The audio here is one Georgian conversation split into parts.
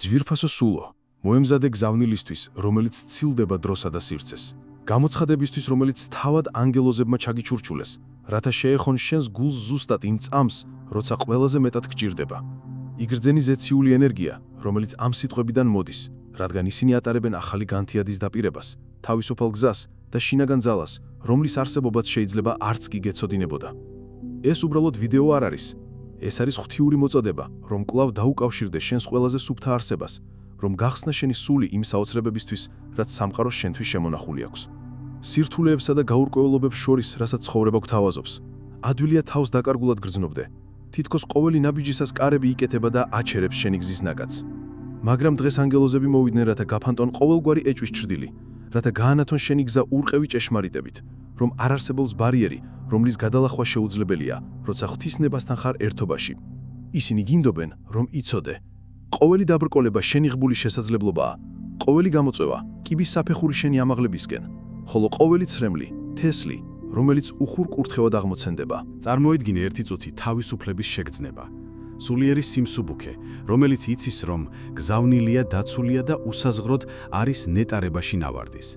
ძვირფასო სულო, მოემზადე გზავნილისთვის, რომელიც ცილდება დროსა და სივრცეს. გამოცხადებისთვის, რომელიც თავად ანგელოზებმა ჩაგიჩურჩულეს, რათა შეეხონ შენს გულს ზუსტად იმ წამს, როცა ყველაზე მეტად გჭირდება. იგრძენი ზეციური ენერგია, რომელიც ამ სიტყვებიდან მოდის, რადგან ისინი ატარებენ ახალი განთიადის დაპირებას, თავისუფალ გზას და შინაგან ძალას, რომლის არსებობაც შეიძლება არც კი გეცოდინებოდა. ეს უბრალოდ ვიდეო არ არის. ეს არის ღვთიური მოწოდება, რომ კვლავ დაუკავშირდე შენს ყველაზე სუფთა არსებას, რომ გახსნა შენი სული იმ საოცრებებისთვის, რაც სამყაროს შენთვის შემონახული აქვს. სირთულეებსა და გაურკვევლობებს შორის, რასაც ცხოვრება გვთავაზობს, ადვილია თავს დაკარგულად გრძნობდე. თითქოს ყოველი ნაბიჯისას კარები იკეთება და აჩერებს შენი გზის ნაკადს. მაგრამ დღეს ანგელოზები მოვიდნენ, რათა გაფანტონ ყოველგვარი ეჭვის ჩრდილი, რათა გაანათონ შენი გზა ურყევი ჭეშმარიტებით, რომ არ არსებობს ბარიერი, რომლის გადალახვა შეუძლებელია, როცა ღვთისნებასთან ხარ ერთობაში. ისინი გინდობენ, რომ იცოდე. ყოველი დაბრკოლება შენი ღბული შესაძლებლობაა, ყოველი გამოწვევა კიბის საფეხური შენი ამაღლებისკენ, ხოლო ყოველი ცრემლი, თესლი, რომელიც უხურ კურთხევად აღმოცენდება. წარმოიდგინე ერთი წუთი თავისუფლების შეგრძნება. სულიერი სიმსუბუქე, რომელიც იცის, რომ გზავნილია, დაცულია და უსაზღროდ არის ნეტარებაში ნავარდის.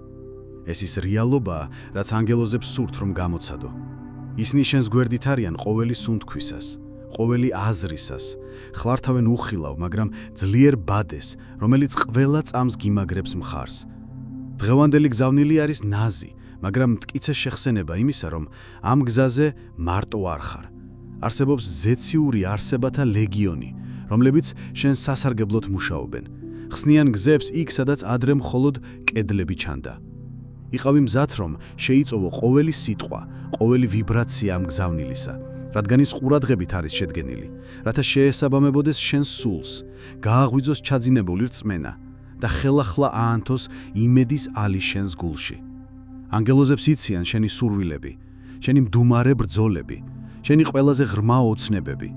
ეს ის რეალობაა, რაც ანგელოზებს სურთ, რომ გამოცადო. ისინი შენს გვერდით არიან ყოველი სუნთქვისას, ყოველი აზრისას, ხლართავენ უხილავ, მაგრამ ძლიერ ბადეს, რომელიც ყველა წამს გიმაგრებს მხარს. დღევანდელი გზავნილი არის ნაზი, მაგრამ მტკიცე შეხსენება იმისა, რომ ამ გზაზე მარტო არ ხარ. არსებობს ზეციური არსებათა ლეგიონი, რომლებიც შენს სასარგებლოდ მუშაობენ. ხსნიან გზებს იქ, სადაც ადრე მხოლოდ კედლები ჩანდა. იყავი მზად, რომ შეიწოვო ყოველი სიტყვა, ყოველი ვიბრაცია ამ გზავნილისა, რადგან ის ყურადღებით არის შედგენილი, რათა შეესაბამებოდეს შენს სულს, გააღვიძოს ჩაძინებული რწმენა და ხელახლა აანთოს იმედის ალი შენს გულში. ანგელოზებს იციან შენი სურვილები, შენი მდუმარე ბრძოლები, შენი ყველაზე ღრმა ოცნებები.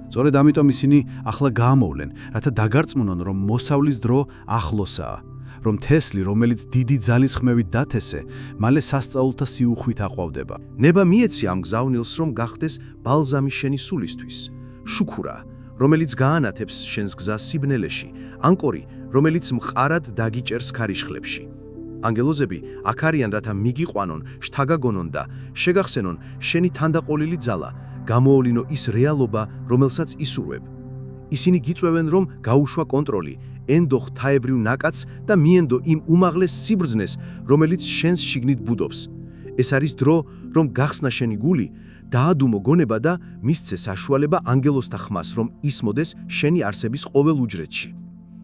სწორედ ამიტომ ისინი ახლა გაამოვლენ, რათა დაგარწმუნონ, რომ მოსავლის დრო ახლოსაა, რომ თესლი, რომელიც დიდი ძალის ხმევით დათესე, მალე სასწაულთა სიუხვით აყვავდება. ნება მიეცი ამ გზავნილს, რომ გახდეს ბალზამი შენი სულისთვის, შუქურა, რომელიც გაანათებს შენს გზას სიბნელეში, ანკორი, რომელიც მყარად დაგიჭერს ქარიშხლებში. ანგელოზები აქ არიან, რათა მიგიყვანონ, შთაგაგონონ და შეგახსენონ შენი თანდაყოლილი ძალა, გამოავლინო ის რეალობა, რომელსაც ისურვებ. ისინი გიწვევენ, რომ გაუშვა კონტროლი, ენდო ღვთაებრივ ნაკადს და მიენდო იმ უმაღლეს სიბრძნეს, რომელიც შენს შიგნით ბუდობს. ეს არის დრო, რომ გახსნა შენი გული, დაადუმო გონება და მისცე საშუალება ანგელოზთა ხმას, რომ ისმოდეს შენი არსების ყოველ უჯრედში.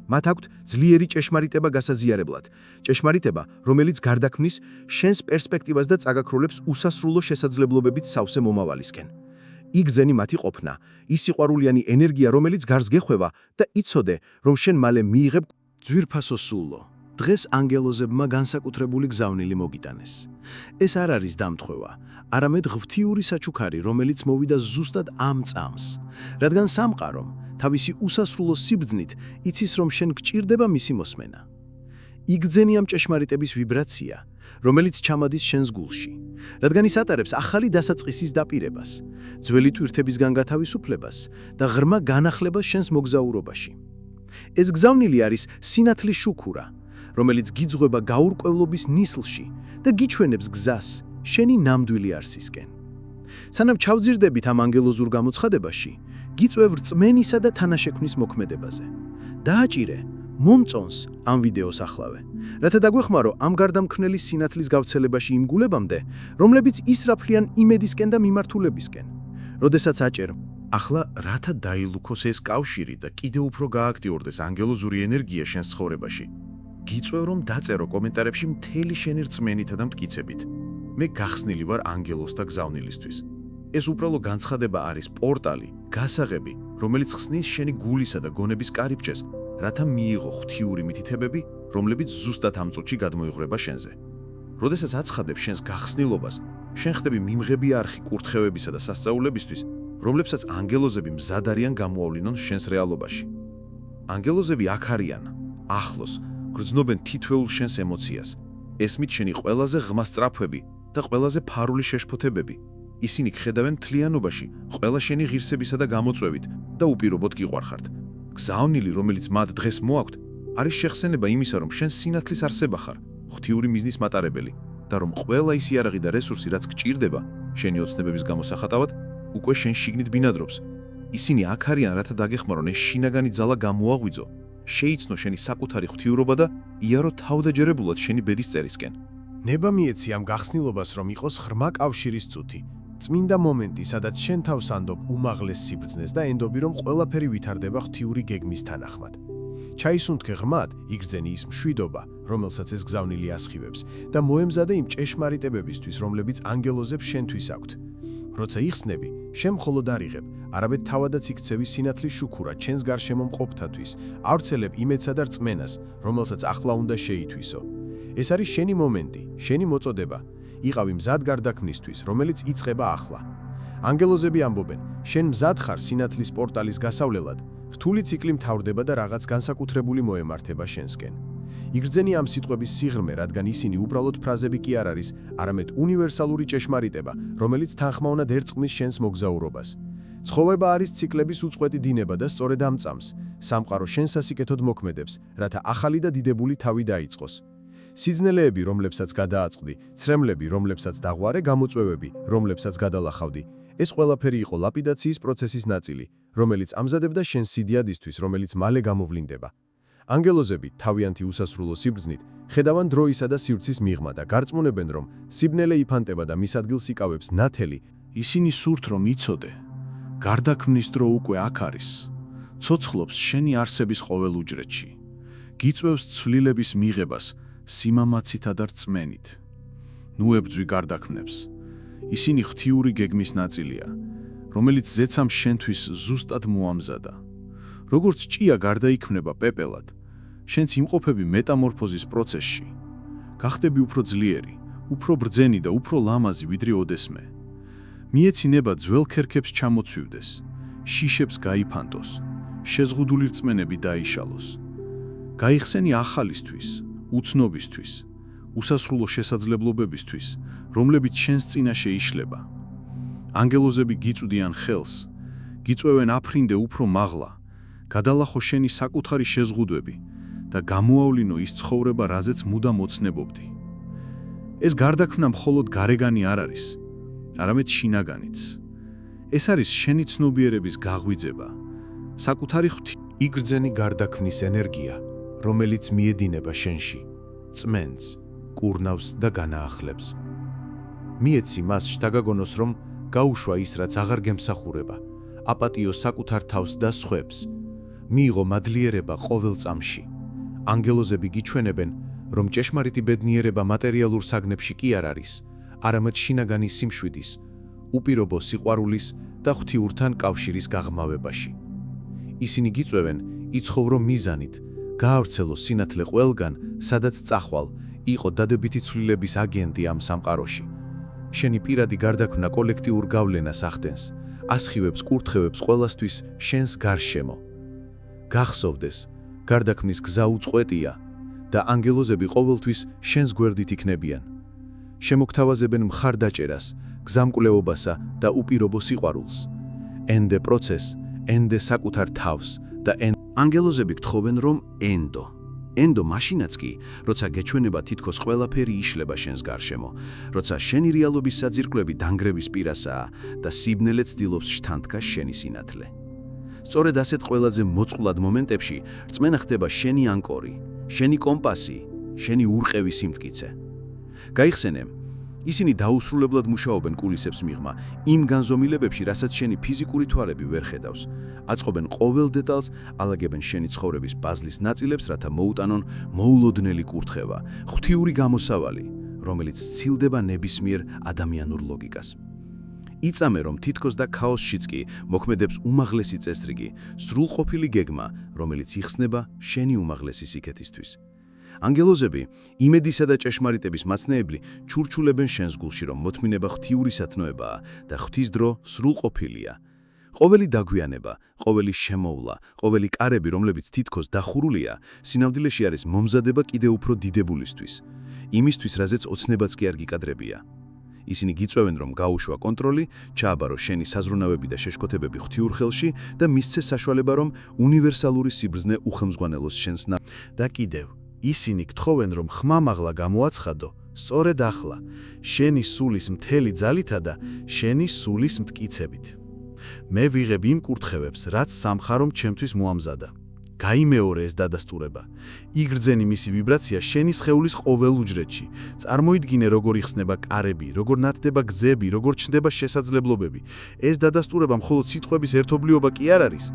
მათ აქვთ ძლიერი ჭეშმარიტება გასაზიარებლად, ჭეშმარიტება, რომელიც გარდაქმნის შენს პერსპექტივას და წაგაქროლებს უსასრულო შესაძლებლობებით სავსე მომავალისკენ. იგზენი მათი ყოფნა, ის სიყვარულიანი ენერგია, რომელიც გარს გეხვევა და იცოდე, რომ შენ მალე მიიღებ. ძვირფასო სულო, დღეს ანგელოზებმა განსაკუთრებული გზავნილი მოგიტანეს. ეს არ არის დამთხვევა, არამედ ღვთიური საჩუქარი, რომელიც მოვიდა ზუსტად ამ წამს, რადგან სამყარო თავისი უსასრულო სიბრძნით იცის, რომ შენ გჭირდება მისი მოსმენა. იგრძენი ამ ჭეშმარიტების ვიბრაცია, რომელიც ჩამადის შენს გულში, რადგან ის ატარებს ახალი დასაწყისის დაპირებას, ძველი ტვირთებისგან გათავისუფლებას და ღრმა განახლებას შენს მოგზაურობაში. ეს გზავნილი არის სინათლის შუქურა, რომელიც გიძღვება გაურკვევლობის ნისლში და გიჩვენებს გზას შენი ნამდვილი არსისკენ. სანამ ჩავძირდებით ამ ანგელოზურ გამოცხადებაში, გიწვევ რწმენისა და თანაშექმნის მოქმედებაზე. დააჭირე მომწონს ამ ვიდეოს ახლავე, რათა დაგვეხმარო ამ გარდამქმნელი სინათლის გავცელებაში იმ გულებამდე, რომლებიც ისრაფლიან იმედისკენ და მიმართულებისკენ. როდესაც აჭერ, ახლა რათა დაილუქოს ეს კავშირი და კიდევ უფრო გააქტიურდეს ანგელოზური ენერგია შენს ცხოვრებაში. გიწვევ, რომ დაწერო კომენტარებში მთელი შენი რწმენითა და მტკიცებით. მე გახსნილი ვარ ანგელოზთა გზავნილისთვის. ეს უბრალო განცხადება არის პორტალი, გასაღები, რომელიც ხსნის შენი გულისა და გონების კარიბჭეს, რათა მიიღო ღვთიური მითითებები, რომლებიც ზუსტად ამ წუთში გადმოიღრება შენზე. როდესაც აცხადებ შენს გახსნილობას, შენ ხდები მიმღები არხი კურთხევებისა და სასწაულებისთვის, რომლებსაც ანგელოზები მზად არიან გამოავლინონ შენს რეალობაში. ანგელოზები აქ არიან, ახლოს, გრძნობენ თითოეულ შენს ემოციას, ესმით შენი ყველაზე ღრმა სწრაფვები და ყველაზე ფარული შეშფოთებები. ისინი გხედავენ თლიანობაში, ყველა შენი ღირსებისა და გამოწვევით და უპირობოდ გიყვარხართ. გზავნილი, რომელიც მათ დღეს მოაქვთ, არის შეხსენება იმისა, რომ შენ სინათლის არსება ხარ, ღვთიური მიზნის მატარებელი და რომ ყველა ის იარაღი და რესურსი, რაც გჭირდება შენი ოცნებების გამოსახატავად, უკვე შენ შიგნით ბინადრობს. ისინი აქ არიან, რათა დაგეხმარონ ეს შინაგანი ძალა გამოაღვიძო, შეიცნო შენი საკუთარი ღვთიურობა და იარო თავდაჯერებულად შენი ბედის წერისკენ. ნება მიეცი ამ გახსნილობას, რომ იყოს ღრმა კავშირის წუთი. წმინდა მომენტი, სადაც შენ თავს ანდობ უმაღლეს სიბრძნეს და ენდობი, რომ ყველაფერი ვითარდება ღვთიური გეგმის თანახმად. ჩაისუნთქე ღრმად, იგრძენი ის მშვიდობა, რომელსაც ეს გზავნილი ასხივებს და მოემზადე იმ ჭეშმარიტებებისთვის, რომლებიც ანგელოზებს შენთვის აქვთ. როცა იხსნები, შენ მხოლოდ არ იღებ, არამედ თავადაც იქცევი სინათლის შუქურა ჩვენს გარშემო მყოფთათვის, ავრცელებ იმედსა და რწმენას, რომელსაც ახლა უნდა შეითვისო. ეს არის შენი მომენტი, შენი მოწოდება. იყავი მზად გარდაქმნისთვის, რომელიც იწყება ახლა. ანგელოზები ამბობენ, შენ მზად ხარ სინათლის პორტალის გასავლელად, რთული ციკლი მთავრდება და რაღაც განსაკუთრებული მოემართება შენსკენ. იგრძენი ამ სიტყვების სიღრმე, რადგან ისინი უბრალოდ ფრაზები კი არ არის, არამედ უნივერსალური ჭეშმარიტება, რომელიც თანხმოვნად ერწყმის შენს მოგზაურობას. ცხოვება არის ციკლების უწყვეტი დინება და სწორედ ამ წამს, სამყარო შენ სასიკეთოდ მოქმედებს, რათა ახალი და დიდებული თავი დაიწყოს. სიძნელეები, რომლებსაც გადააწყდი, ცრემლები, რომლებსაც დაღვარე, გამოწვევები, რომლებსაც გადალახავდი. ეს ყველაფერი იყო ლაპიდაციის პროცესის ნაწილი, რომელიც ამზადებდა შენს სიდიადისთვის, რომელიც მალე გამოვლინდება. ანგელოზები, თავიანთი უსასრულო სიბრძნით, ხედავენ დროისა და სივრცის მიღმა და გარწმუნებენ, რომ სიბნელე იფანტება და მის ადგილს იკავებს ნათელი. ისინი სურთ, რომ იცოდე. გარდაქმნის დრო უკვე აქ არის. ცოცხლობს შენი არსების ყოველ უჯრედში. გიწვევს ცვლილების მიღებას სიმამაცითა და რწმენით. ნუ ებრძვი გარდაქმნებს. ისინი ღვთიური გეგმის ნაწილია, რომელიც ზეცამ შენთვის ზუსტად მოამზადა. როგორც ჭია გარდაიქმნება პეპელად, შენც იმყოფები მეტამორფოზის პროცესში. გახდები უფრო ძლიერი, უფრო ბრძენი და უფრო ლამაზი, ვიდრე ოდესმე. მიეცინება ძველ ქერქებს ჩამოცვივდეს, შიშებს გაიფანტოს, შეზღუდული რწმენები დაიშალოს. გაიხსენი ახალისთვის, უცნობისთვის, უსასრულო შესაძლებლობებისთვის, რომლებიც შენს წინაშე იშლება. ანგელოზები გიწვდიან ხელს, გიწვევენ აფრინდე უფრო მაღლა, გადალახო შენი საკუთარი შეზღუდვები და გამოავლინო ის ცხოვრება, რაზეც მუდამ ოცნებობდი. ეს გარდაქმნა მხოლოდ გარეგანი არ არის, არამედ შინაგანიც. ეს არის შენი ცნობიერების გაღვიძება, საკუთარი იგრძენი გარდაქმნის ენერგია, რომელიც მიედინება შენში, წმენს, კურნავს და განაახლებს. მიეცი მას შთაგაგონოს, რომ გაუშვა ის, რაც აღარ გემსახურება, აპატიო საკუთარ თავს და სხვებს. მიიღო მადლიერება ყოველ წამში. ანგელოზები გიჩვენებენ, რომ ჭეშმარიტი ბედნიერება მატერიალურ საგნებში კი არ არის, არამედ შინაგანი სიმშვიდის, უპირობო სიყვარულის და ღვთიურთან კავშირის გაღმავებაში. ისინი გიწვევენ, იცხოვრო მიზანით, გაავრცელო სინათლე ყველგან, სადაც წახვალ, იყო დადებითი ცვლილების აგენტი ამ სამყაროში. შენი პირადი გარდაქმნა კოლექტიურ გავლენას ახდენს, ასხივებს კურთხევებს ყველასთვის შენს გარშემო. გახსოვდეს, გარდაქმნის გზა უწყვეტია და ანგელოზები ყოველთვის შენს გვერდით იქნებიან. შემოგთავაზებენ მხარდაჭერას, გზამკვლეობასა და უპირობო სიყვარულს. ენდე პროცესს, ენდე საკუთარ თავს და ანგელოზები გთხოვენ, რომ ენდო მაშინაც კი, როცა გეჩვენება თითქოს ყველაფერი იშლება შენს გარშემო, როცა შენი რეალობის საძირკვლები დანგრევის პირასაა და სიბნელე ცდილობს შთანთქას შენი სინათლე. სწორედ ასეთ ყველაზე მოწყვლად მომენტებში რწმენა ხდება შენი ანკორი, შენი კომპასი, შენი ურყევი სიმტკიცე. გაიხსენე, ისინი დაუსრულებლად მუშაობენ კულისებს მიღმა, იმ განზომილებებში, რასაც შენი ფიზიკური თვალები ვერ ხედავს. აწყობენ ყოველ დეტალს, ალაგებენ შენი ცხოვრების პაზლის ნაწილებს, რათა მოუტანონ მოულოდნელი კურთხევა, ღვთიური გამოსავალი, რომელიც სცილდება ნებისმიერ ადამიანურ ლოგიკას. იწამე, რომ თითქოს და ქაოსშიც კი მოქმედებს უმაღლესი წესრიგი, სრულყოფილი გეგმა, რომელიც იხსნება შენი უმაღლესი სიკეთისთვის. ანგელოზები, იმედისა და ჭეშმარიტების მაცნეებლი, ჩურჩულებენ შენს გულში, რომ მოთმინება ღვთიურისათნოებაა და ღვთის დრო სრულყოფილია. ყოველი დაგვიანება, ყოველი შემოვლა, ყოველი კარები, რომლებიც თითქოს დახურულია, სინამდვილეში არის მომზადება კიდევ უფრო დიდებულისთვის, იმისთვის, რაზეც ოცნებაც კი არ გიკადრებია. ისინი გიწევენ, რომ გაუშვა კონტროლი, ჩააბარო შენი საზრუნავები და შეშკოთებები ღვთიურ ხელში და მისცე საშუალება, რომ უნივერსალური სიბრძნე უხელმძღვანელოს შენს და კიდევ, ისინი გთხოვენ, რომ ხმამაღლა გამოაცხადო, სწორედ ახლა, შენი სულის მთელი ძალითა და შენი სულის მტკიცებით. მე ვიღებ იმ კურთხევებს, რაც სამხარომ ჩემთვის მოამზადა. გაიმეორე ეს დადასტურება. იგრძენი მისი ვიბრაცია შენი სხეულის ყოველ უჯრედში. წარმოიდგინე, როგორ იხსნება კარები, როგორ ნათდება გზები, როგორ ჩნდება შესაძლებლობები. ეს დადასტურება მხოლოდ სიტყვების ერთობლიობა კი არ არის.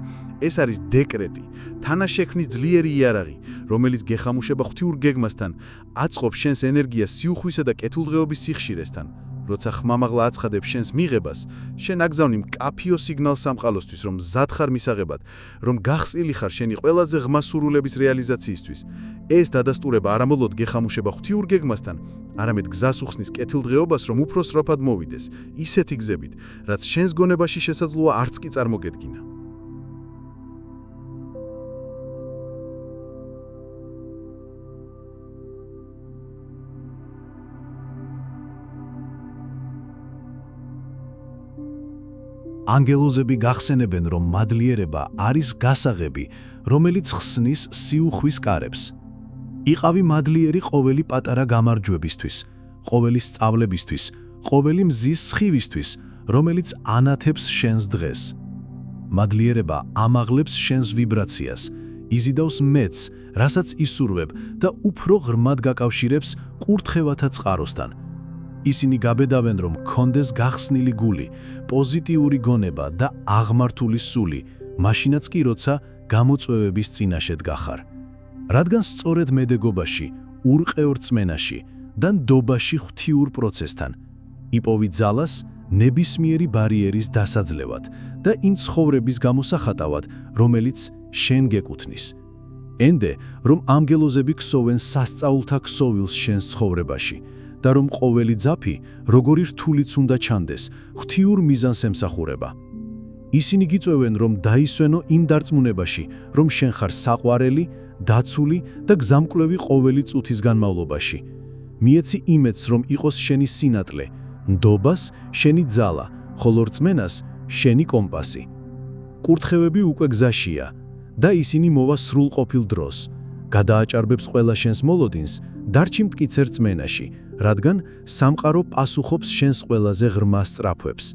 ეს არის დეკრეტი, თანაშექმნის ძლიერი იარაღი, რომელიც გეხამუშება ღვთიურ გეგმასთან, აწყობს შენს ენერგიას სიუხვისა და კეთილდღეობის სიხშირესთან. როცა ხმამაღლა აცხადებს შენს მიღებას, შენ აგზავნი მკაფიო სიგნალს სამყალოსთვის, რომ მზად ხარ მისაღებად, რომ გახსილი ხარ შენი ყველაზე ღმა სურვილების რეალიზაციისთვის. ეს დადასტურება არამოლოდ გეხამუშება ღვთიურ გეგმასთან, არამედ გზას უხსნის კეთილდღეობას, რომ უფრო სწრაფად მოვიდეს, ისეთი გზებით, რაც შენს გონებაში შესაძლოა არც კი წარმოგედგინა. ანგელოზები გახსენებენ, რომ მადლიერება არის გასაღები, რომელიც ხსნის სიუხვის კარებს. იყავი მადლიერი ყოველი პატარა გამარჯვებისთვის, ყოველი სწავლებისთვის, ყოველი მზის სხივისთვის, რომელიც ანათებს შენს დღეს. მადლიერება ამაღლებს შენს ვიბრაციას, იზიდავს მეც, რასაც ისურვებ და უფრო ღრმად გაკავშირებს კურთხევათა წყაროსთან. ისინი გაბედავენ, რომ გქონდეს გახსნილი გული, პოზიტიური გონება და აღმართული სული, მაშინაც კი როცა გამოწვევების წინაშედ გახარ. რადგან სწორედ მედეგობაში, ურყევ რწმენაში და ნდობაში ღვთიურ პროცესთან იპოვი ძალას ნებისმიერი ბარიერის დასაძლევად და იმ ცხოვრების გამოსახატავად, რომელიც შენ გეკუთვნის. ენდე, რომ ანგელოზები ქსოვენ სასწაულთა ქსოვილს შენს ცხოვრებაში და რომ ყოველი ძაფი, როგორი რთულიც უნდა ჩანდეს, ღვთიურ მიზანს ემსახურება. ისინი გიწევენ, რომ დაისვენო იმ დარწმუნებაში, რომ შენ ხარ საყვარელი, დაცული და გზამკვლევი ყოველი წუთის განმავლობაში. მიეცი იმედს, რომ იყოს შენი სინატლე, ნდობას შენი ძალა, ხოლო რწმენას შენი კომპასი. კურთხევები უკვე გზაშია და ისინი მოვა სრულყოფილ დროს. გადააჭარბებს ყველა შენს მოლოდინს, დარჩი მტკიცე რწმენაში, რადგან სამყარო პასუხობს შენს ყველაზე ღრმა სწრაფვებს.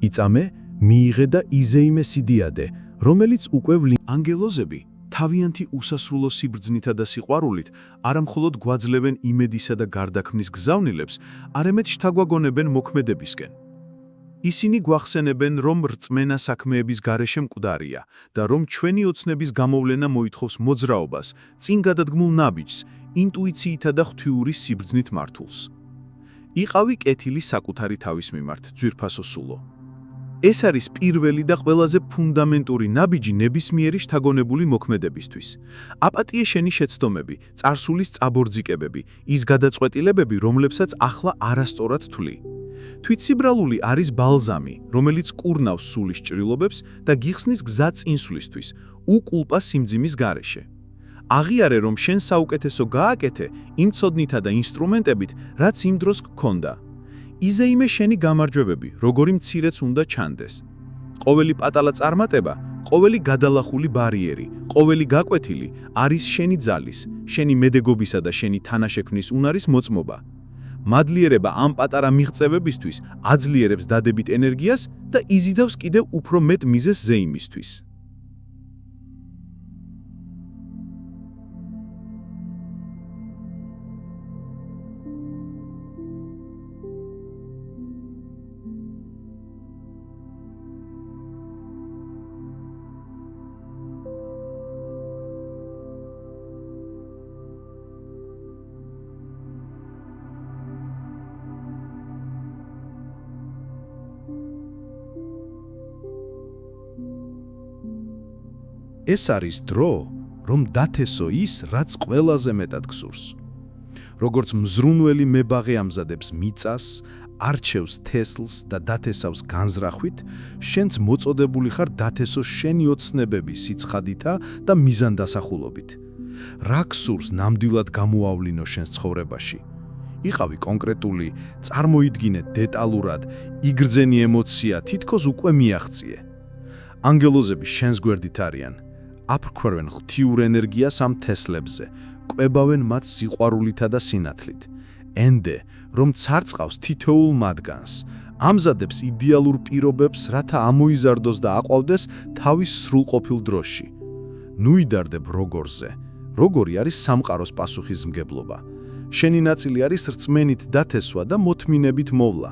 იწამე, მიიღე და იზეიმე სიდიადე, რომელიც უკვე ანგელოზები თავიანთი უსასრულო სიბრძნითა და სიყვარულით არამხოლოდ გვაძლევენ იმედისა და გარდაქმნის გზავნილებს, არამედ შთაგვაგონებენ მოქმედებისკენ. ისინი გვახსენებენ, რომ რწმენა საქმეების გარეშე მკვდარია და რომ ჩვენი ოცნების გამოვლენა მოითხოვს მოძრაობას, წინ გადადგმულ ნაბიჯს, ინტუიციითა და ღვთიური სიბრძნით მართულს. იყავი კეთილი საკუთარი თავის მიმართ, ძვირფასო სულო. ეს არის პირველი და ყველაზე ფუნდამენტური ნაბიჯი ნებისმიერი შთაგონებული მოქმედებისთვის. აპატია შენი შეცდომები, წარსულის წაბორძიკებები, ის გადაწყვეტილებები, რომლებსაც ახლა არასწორად თვლი. თვითსიბრალული არის ბალზამი, რომელიც კურნავს სულის ჭრილობებს და გიხსნის გზა წინსვლისთვის, უკულპა სიმძიმის გარეშე. აღიარე, რომ შენ საუკეთესო გააკეთე იმ ცოდნითა და ინსტრუმენტებით, რაც იმ დროს გქონდა. იზეიმე შენი გამარჯვებები, როგორი მცირეც უნდა ჩანდეს. ყოველი პატალა წარმატება, ყოველი გადალახული ბარიერი, ყოველი გაკვეთილი არის შენი ძალის, შენი მედეგობისა და შენი თანაშექმნის უნარის მოწმობა. მადლიერება ამ პატარა მიღწევებისთვის აძლიერებს დადებით ენერგიას და იზიდავს კიდევ უფრო მეტ მიზეს ზეიმისთვის. ეს არის დრო, რომ დათესო ის, რაც ყველაზე მეტად გსურს. როგორც მზრუნველი მებაღე ამზადებს მიწას, არჩევს თესლს და დათესავს განზრახვით, შენც მოწოდებული ხარ დათესო შენი ოცნებების სიცხადითა და მიზანდასახულობით. რა გსურს ნამდვილად გამოავლინო შენს ცხოვრებაში? იყავი კონკრეტული, წარმოიდგინე დეტალურად, იგრძენი ემოცია თითქოს უკვე მიაღწიე. ანგელოზები შენს გვერდით არიან. აფრქვევენ ღვთიურ ენერგიას ამ თესლებზე, კვებავენ მათ სიყვარულითა და სინათლით. ენდე, რომ ცარწყავს თითოეულ მათგანს, ამზადებს იდეალურ პირობებს, რათა ამოიზარდოს და აყვავდეს თავის სრულყოფილ დროში. ნუ იდარდებ როგორზე. როგორი არის სამყაროს პასუხისმგებლობა. შენი ნაწილი არის რწმენით დათესვა და მოთმინებით მოვლა.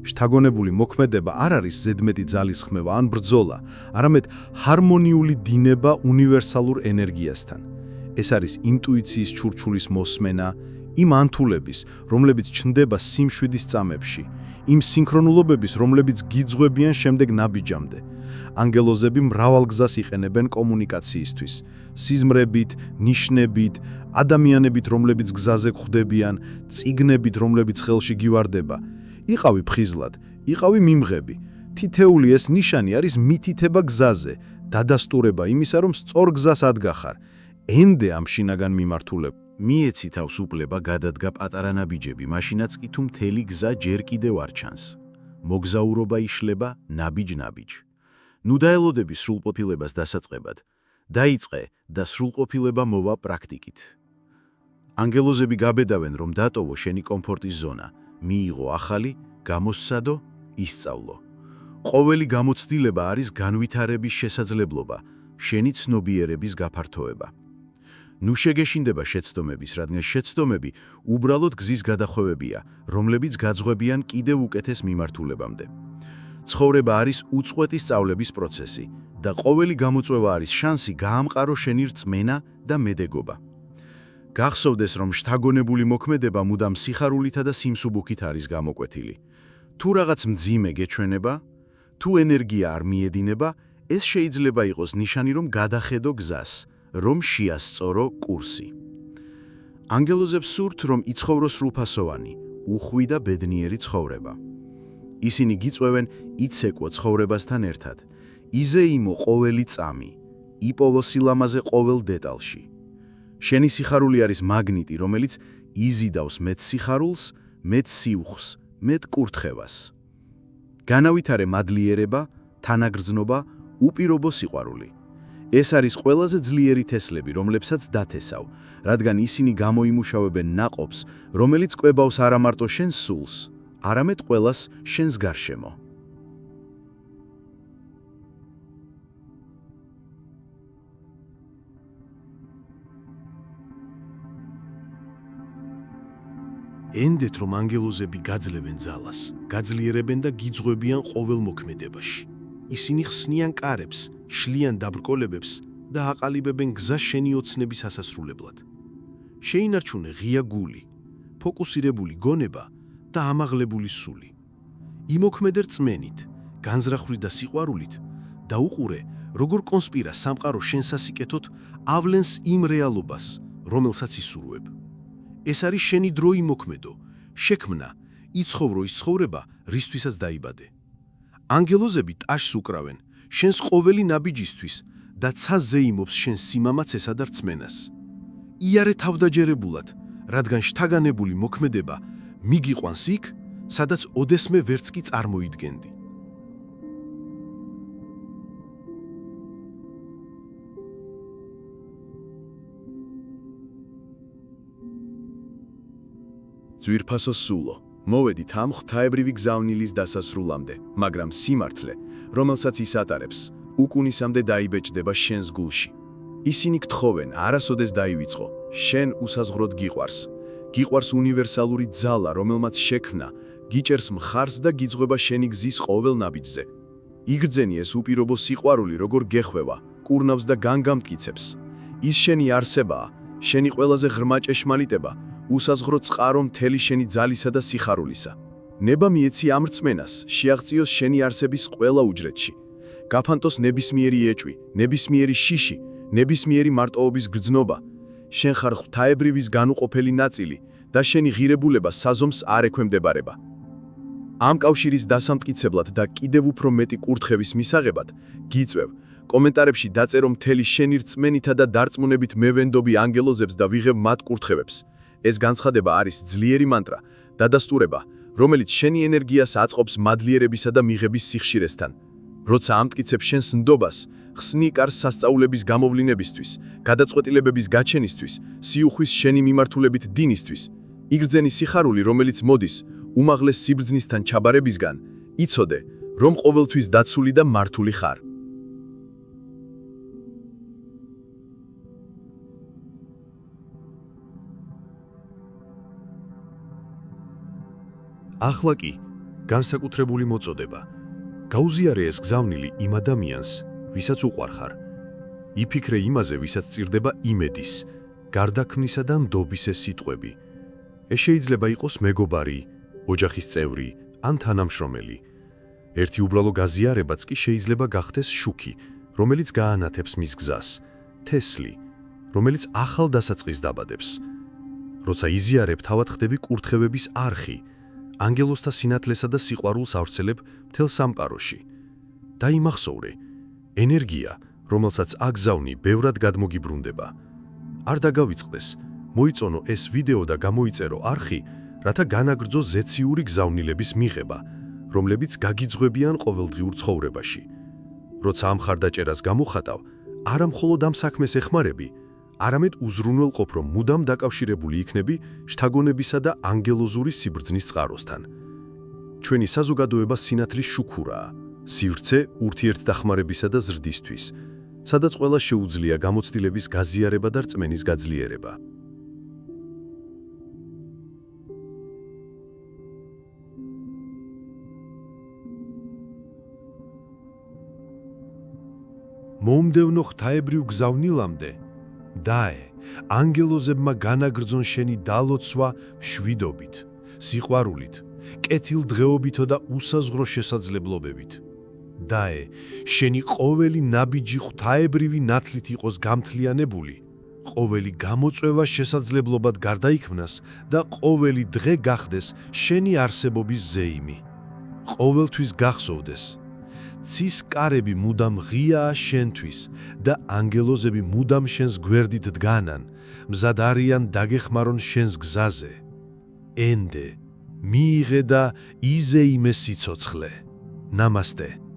შთაგონებული მოქმედება არ არის ზედმეტი ძალისხმევა ან ბრძოლა, არამედ ჰარმონიული დინება უნივერსალურ ენერგიასთან. ეს არის ინტუიციის ჩურჩულის მოსმენა, იმ ანთულების, რომლებიც ჩნდება სიმშვიდის წამებში, იმ სინქრონულობების, რომლებიც გიძღვებიან შემდეგ ნაბიჯამდე. ანგელოზები მრავალ გზას იყენებენ კომუნიკაციისთვის, სიზმრებით, ნიშნებით, ადამიანებით, რომლებიც გზაზე გვხვდებიან, წიგნებით, რომლებიც ხელში გივარდება. იყავი ფხიზლად, იყავი მიმღები. თითეული ეს ნიშანი არის მითითება გზაზე, დადასტურება იმისა, რომ სწორ გზას ადგახარ. ენდე ამ შინაგან მიმართულებ. მიეცი თავს უფლება გადადგა პატარა ნაბიჯები, მაშინაც კი თუ მთელი გზა ჯერ კიდევ არ ჩანს. მოგზაურობა იშლება ნაბიჯ-ნაბიჯ. ნუ დაელოდები სრულყოფილებას დასაწყებად. დაიწყე და სრულყოფილება მოვა პრაქტიკით. ანგელოზები გაბედავენ, რომ დატოვო შენი კომფორტის ზონა, მიიღო ახალი, გამოსცადო, ისწავლო. ყოველი გამოცდილება არის განვითარების შესაძლებლობა, შენი ცნობიერების გაფართოება. ნუ შეგეშინდება შეცდომების, რადგან შეცდომები უბრალოდ გზის გადახვევებია, რომლებიც გაძღვებიან კიდევ უკეთეს მიმართულებამდე. ცხოვრება არის უწყვეტი სწავლების პროცესი და ყოველი გამოწვევა არის შანსი გაამყარო შენი რწმენა და მედეგობა. გახსოვდეს, რომ შთაგონებული მოქმედება მუდამ სიხარულითა და სიმსუბუქით არის გამოკვეთილი. თუ რაღაც მძიმე გეჩვენება, თუ ენერგია არ მიედინება, ეს შეიძლება იყოს ნიშანი, რომ გადახედო გზას, რომ შეასწორო კურსი. ანგელოზებს სურთ, რომ იცხოვროს სრულფასოვანი, უხვი და ბედნიერი ცხოვრება. ისინი გიწვევენ იცეკვო ცხოვრებასთან ერთად, იზეიმო ყოველი წამი, იპოვო სილამაზე ყოველ დეტალში. შენი სიხარული არის მაგნიტი, რომელიც იზიდავს მეტ სიხარულს, მეტ სიუხს, მეტ კურთხევას. განავითარე მადლიერება, თანაგრძნობა, უპირობო სიყვარული. ეს არის ყველაზე ძლიერი თესლები, რომლებსაც დათესავ, რადგან ისინი გამოიმუშავებენ ნაყოფს, რომელიც კვებავს არა მარტო შენს სულს, არამედ ყველას შენს გარშემო. ენდეთ, რომ ანგელოზები გაძლევენ ძალას, გაძლიერებენ და გიძღვებიან ყოველ მოქმედებაში. ისინი ხსნიან კარებს, შლიან დაბრკოლებებს და აყალიბებენ გზას შენი ოცნების ასასრულებლად. შეინარჩუნე ღია გული, ფოკუსირებული გონება და ამაღლებული სული. იმოქმედე რწმენით, განზრახვით და სიყვარულით და უყურე, როგორ კონსპირა სამყარო შენ სასიკეთოდ ავლენს იმ რეალობას, რომელსაც ისურვებ. ეს არის შენი დრო იმოქმედო, შექმნა, იცხოვრო ის ცხოვრება, რისთვისაც დაიბადე. ანგელოზები ტაშს უკრავენ, შენს ყოველი ნაბიჯისთვის და ცა ზეიმობს შენს სიმამაცესა და რწმენას. იარე თავდაჯერებულად, რადგან შთაგანებული მოქმედება მიგიყვანს იქ, სადაც ოდესმე ვერც კი წარმოიდგენდი. ძვირფასო სულო, მოვედით ამ ღვთაებრივი გზავნილის დასასრულამდე, მაგრამ სიმართლე, რომელსაც ის ატარებს, უკუნისამდე დაიბეჭდება შენს გულში. ისინი გთხოვენ, არასოდეს დაივიწყო, შენ უსაზღროდ გიყვარს. გიყვარს უნივერსალური ძალა, რომელმაც შექმნა, გიჭერს მხარს და გიძღვება შენი გზის ყოველ ნაბიჯზე. იგრძენი ეს უპირობო სიყვარული, როგორ გეხვევა, კურნავს და განგამტკიცებს. ის შენი არსებაა, შენი ყველაზე ღრმა ჭეშმარიტება, უსაზღრო წყარო მთელი შენი ძალისა და სიხარულისა. ნება მიეცი ამ რწმენას, შეაღწიოს შენი არსების ყველა უჯრედში. გაფანტოს ნებისმიერი ეჭვი, ნებისმიერი შიში, ნებისმიერი მარტოობის გრძნობა. შენ ხარ ღვთაებრივის განუყოფელი ნაწილი და შენი ღირებულება საზომს არ ექვემდებარება. ამ კავშირის დასამტკიცებლად და კიდევ უფრო მეტი კურთხევის მისაღებად გიწევ კომენტარებში დაწერო მთელი შენი რწმენითა და დარწმუნებით მევენდობი ანგელოზებს და ვიღებ მათ კურთხევებს. ეს განცხადება არის ძლიერი მანტრა, დადასტურება, რომელიც შენი ენერგიას აწყობს მადლიერებისა და მიღების სიხშირესთან. როცა ამტკიცებ შენს ნდობას, ხსნი კარს სასწაულების გამოვლინებისთვის, გადაწყვეტილებების გაჩენისთვის, სიუხვის შენი მიმართულებით დინისთვის, იგრძენი სიხარული, რომელიც მოდის უმაღლეს სიბრძნისთან ჩაბარებისგან, იცოდე, რომ ყოველთვის დაცული და მართული ხარ. ახლა კი განსაკუთრებული მოწოდება. გაუზიარე ეს გზავნილი იმ ადამიანს, ვისაც უყვარხარ. იფიქრე იმაზე, ვისაც წირდება იმედის, გარდაქმნისა და ნდობის ეს სიტყვები. ეს შეიძლება იყოს მეგობარი, ოჯახის წევრი ან თანამშრომელი. ერთი უბრალო გაზიარებაც კი შეიძლება გახდეს შუქი, რომელიც გაანათებს მის გზას, თესლი, რომელიც ახალ დასაწყისს დაბადებს. როცა იზიარებ, თავად ხდები კურთხევების არხი, ანგელოზთა სინათლესა და სიყვარულს ავრცელებ მთელ სამყაროში. და იმახსოვრე, ენერგია, რომელსაც აგზავნი, ბევრად გადმოგიბრუნდება. არ დაგავიწყდეს, მოიწონო ეს ვიდეო და გამოიწერო არხი, რათა განაგრძო ზეციური გზავნილების მიღება, რომლებიც გაგიძღვებიან ყოველდღიურ ცხოვრებაში. როცა ამ ხარდაჭერას გამოხატავ, არა მხოლოდ ამ საქმეს ეხმარები, არამედ უზრუნველყოფ, რომ მუდამ დაკავშირებული იქნები შთაგონებისა და ანგელოზური სიბრძნის წყაროსთან. ჩვენი საზოგადოება სინათლის შუქურაა, სივრცე ურთიერთდახმარებისა და ზრდისთვის, სადაც ყველა შეუძლია გამოცდილების გაზიარება და რწმენის გაძლიერება. მომდევნო ღვთაებრივ გზავნილამდე დაე, ანგელოზებმა განაგრძონ შენი დალოცვა მშვიდობით, სიყვარულით, კეთილდღეობითო და უსაზღრო შესაძლებლობებით. დაე, შენი ყოველი ნაბიჯი ღვთაებრივი ნათლით იყოს გამთლიანებული, ყოველი გამოწვევა შესაძლებლობად გარდაიქმნას და ყოველი დღე გახდეს შენი არსებობის ზეიმი. ყოველთვის გახსოვდეს, ცის კარები მუდამ ღიაა შენთვის და ანგელოზები მუდამ შენს გვერდით დგანან, მზად არიან დაგეხმარონ შენს გზაზე. ენდე, მიიღე და იზეიმე სიცოცხლე. ნამასტე.